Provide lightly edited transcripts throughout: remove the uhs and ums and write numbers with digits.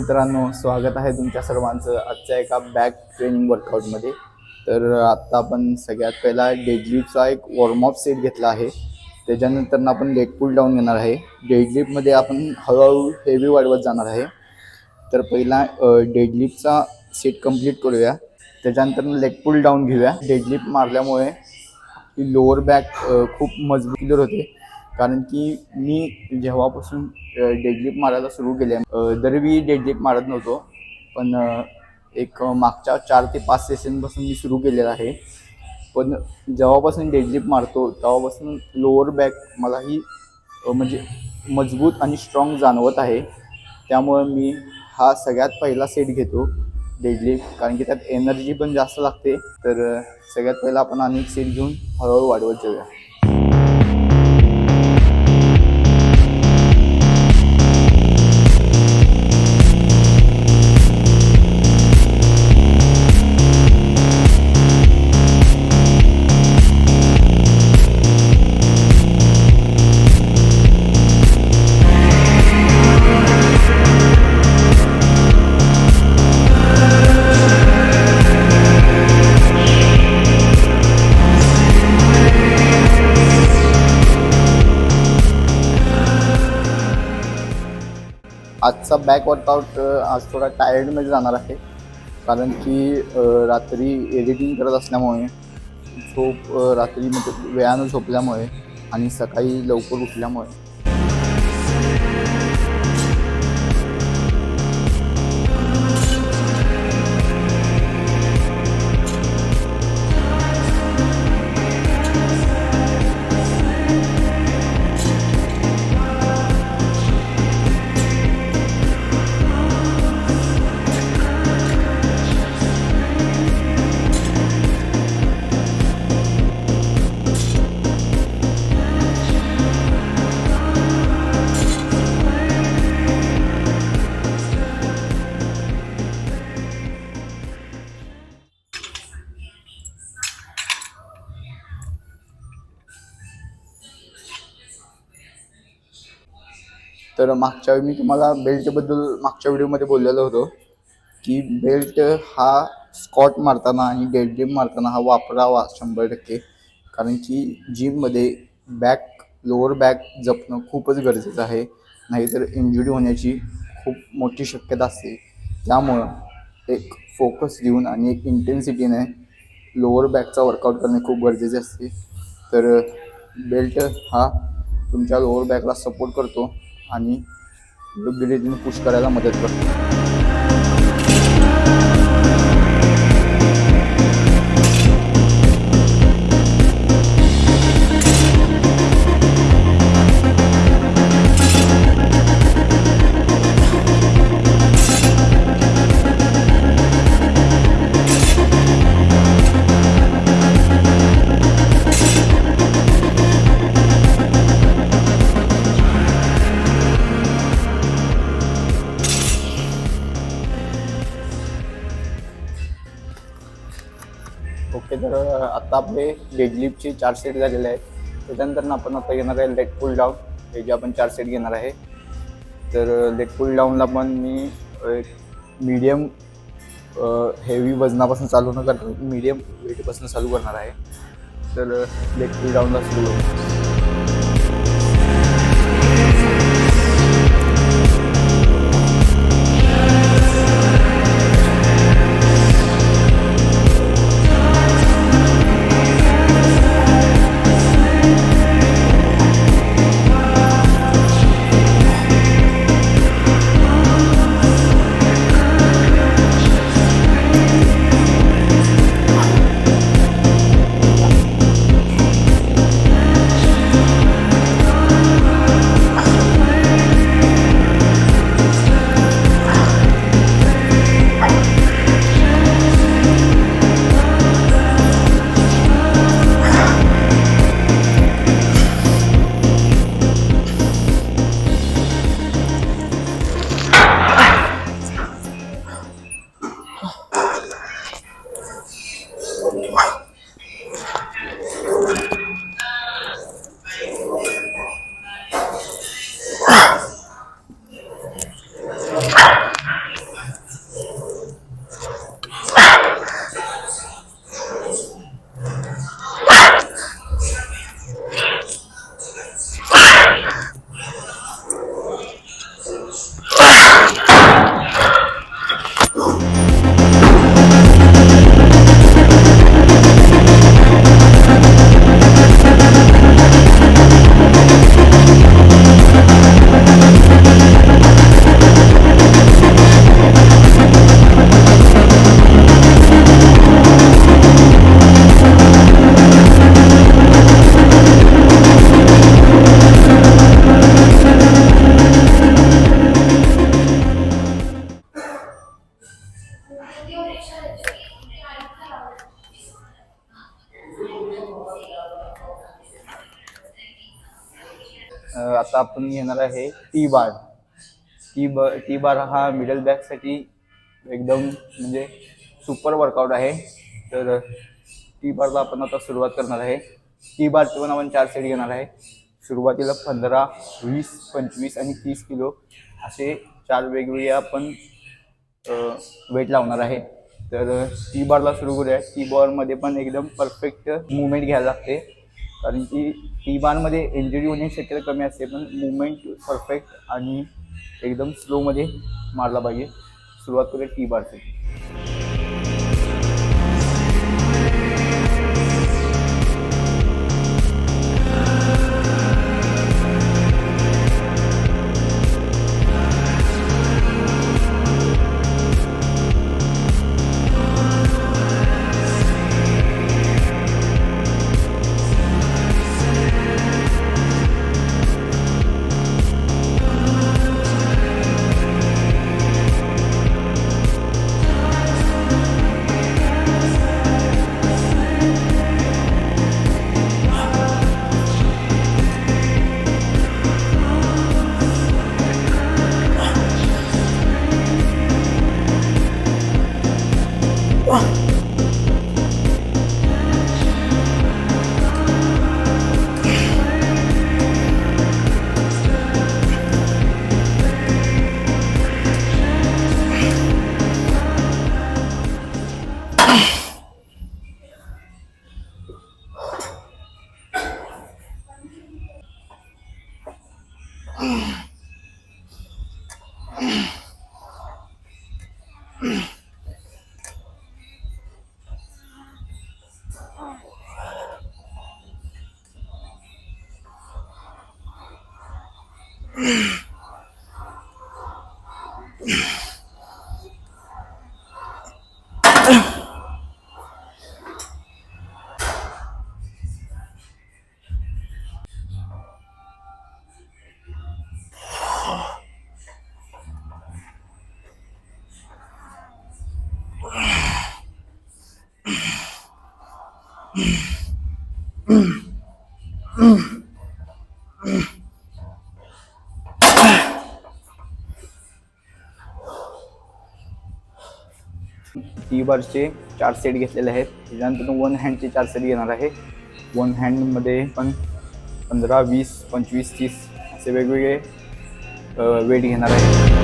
मित्रांनो, स्वागत आहे तुमच्या सर्वांचं आजच्या एका बॅक ट्रेनिंग वर्कआउटमध्ये. तर आत्ता आपण सगळ्यात पहिला डेडलिफ्टचा एक वॉर्मअप सेट घेतला आहे. त्याच्यानंतर आपण लेग पुल डाऊन घेणार आहे. डेडलिफ्टमध्ये आपण हळूहळू हेवी वाढवत जाणार आहे. तर पहिला डेडलिफ्टचा सेट कंप्लीट करूया, त्याच्यानंतर लेग पुल डाऊन घेऊया. डेडलिफ्ट मारल्यामुळे लोअर बॅक खूप मजबूत होते, कारण की मी जेव्हापासून डेडलिफ्ट मारायला सुरू केले, दरवी डेडलिफ्ट मारत नव्हतो, पण एक मागच्या 4 ते 5 सेशनपासून मी सुरू केलेलं आहे. पण जेव्हापासून डेडलिफ्ट मारतो तेव्हापासून लोअर बॅक मलाही म्हणजे मजबूत आणि स्ट्रॉंग जाणवत आहे. त्यामुळे मी हा सगळ्यात पहिला सेट घेतो डेडलिफ्ट, कारण की त्यात एनर्जी पण जास्त लागते. तर सगळ्यात पहिला आपण अनेक सेट घेऊन हळूहळू वाढवत जाऊया. आजचा बॅक वर्कआउट आज थोडा टायर्डमध्ये जाणार आहे, कारण की रात्री एडिटिंग करत असल्यामुळे रात्री म्हणजे वेळानं झोपल्यामुळे आणि सकाळी लवकर उठल्यामुळे तर मागच्या वेळी मी तुम्हाला बेल्टबद्दल मागच्या व्हिडिओमध्ये बोललेलो होतो की बेल्ट हा स्कॉट मारताना आणि डेडलिफ्ट मारताना हा वापरावा 100%, कारण की जिममध्ये लोअर बॅक जपणं खूपच गरजेचं आहे, नाहीतर इंजुरी होण्याची खूप मोठी शक्यता असते. त्यामुळं एक फोकस देऊन आणि एक इंटेन्सिटीने लोअर बॅकचा वर्कआउट करणे खूप गरजेचे असते. तर बेल्ट हा तुमच्या लोअर बॅकला सपोर्ट करतो आणि योग्य रीतीने पुश करायला मदत करतो. ओके, तर आता आपले डेडलिफ्टचे 4 सेट झालेले आहेत. त्याच्यानंतर आपण आता घेणार आहे लेग पुल डाऊन, हे जे आपण 4 सेट घेणार आहे. तर लेग पुल डाऊनला पण मी मीडियम हेवी वजनापासून चालू न करता मीडियम वेटपासून चालू करणार आहे. तर लेग पुल डाऊनला सुरू करू. आता आपण घेणार आहे टी बार. टी बार हा मिडल बॅकसाठी एकदम म्हणजे सुपर वर्कआउट आहे. तर टी बारला आपण आता सुरुवात करणार आहे. टी बारचे पण आपण 4 सेट घेणार आहे. सुरुवातीला 15, 20, 25 आणि 30 किलो असे 4 वेगवेगळे आपण वेट लावणार आहे. तर टी बारला सुरू करूया. टी बारमध्ये पण एकदम परफेक्ट मुवमेंट घ्यायला लागते, कारण की टी बारमध्ये इंजुरी होण्याची शक्यता कमी असते, पण मुवमेंट परफेक्ट आणि एकदम स्लोमध्ये मारला पाहिजे. सुरुवात करूया टी बारची. टी बारचे 4 सेट घेतलेले आहेत. त्याच्यानंतर वन हँडचे 4 सेट घेणार आहे. वन हँडमध्ये पण 15, 20, 25, 30 असे वेगवेगळे वेट घेणार आहे.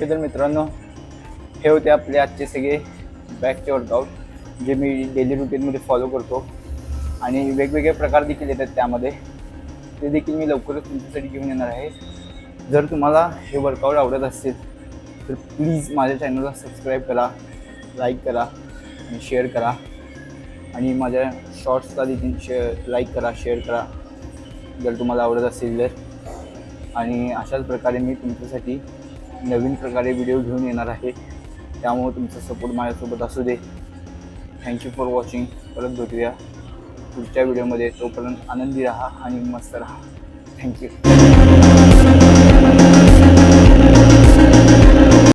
ओके तर मित्रांनो, हे होते आपले आजचे सगळे बॅकचे वर्कआउट जे मी डेली रुटीनमध्ये फॉलो करतो आणि वेगवेगळे प्रकार देखील येतात त्यामध्ये, ते देखील मी लवकरच तुमच्यासाठी घेऊन येणार आहे. जर तुम्हाला हे वर्कआउट आवडत असेल तर प्लीज माझ्या चॅनलला सबस्क्राईब करा, लाईक करा आणि शेअर करा आणि माझ्या शॉर्ट्सला देखील लाईक करा, शेअर करा जर तुम्हाला आवडत असेल तर. आणि अशाच प्रकारे मी तुमच्यासाठी नवीन प्रकारे व्हिडिओ घेऊन येणार आहे, त्यामुळे तुमचा सपोर्ट माझ्यासोबत असू दे. Thank you for watching. परत भेटूया पुढच्या व्हिडिओमध्ये. तोपर्यंत आनंदी राहा आणि मस्त राहा. थँक्यू.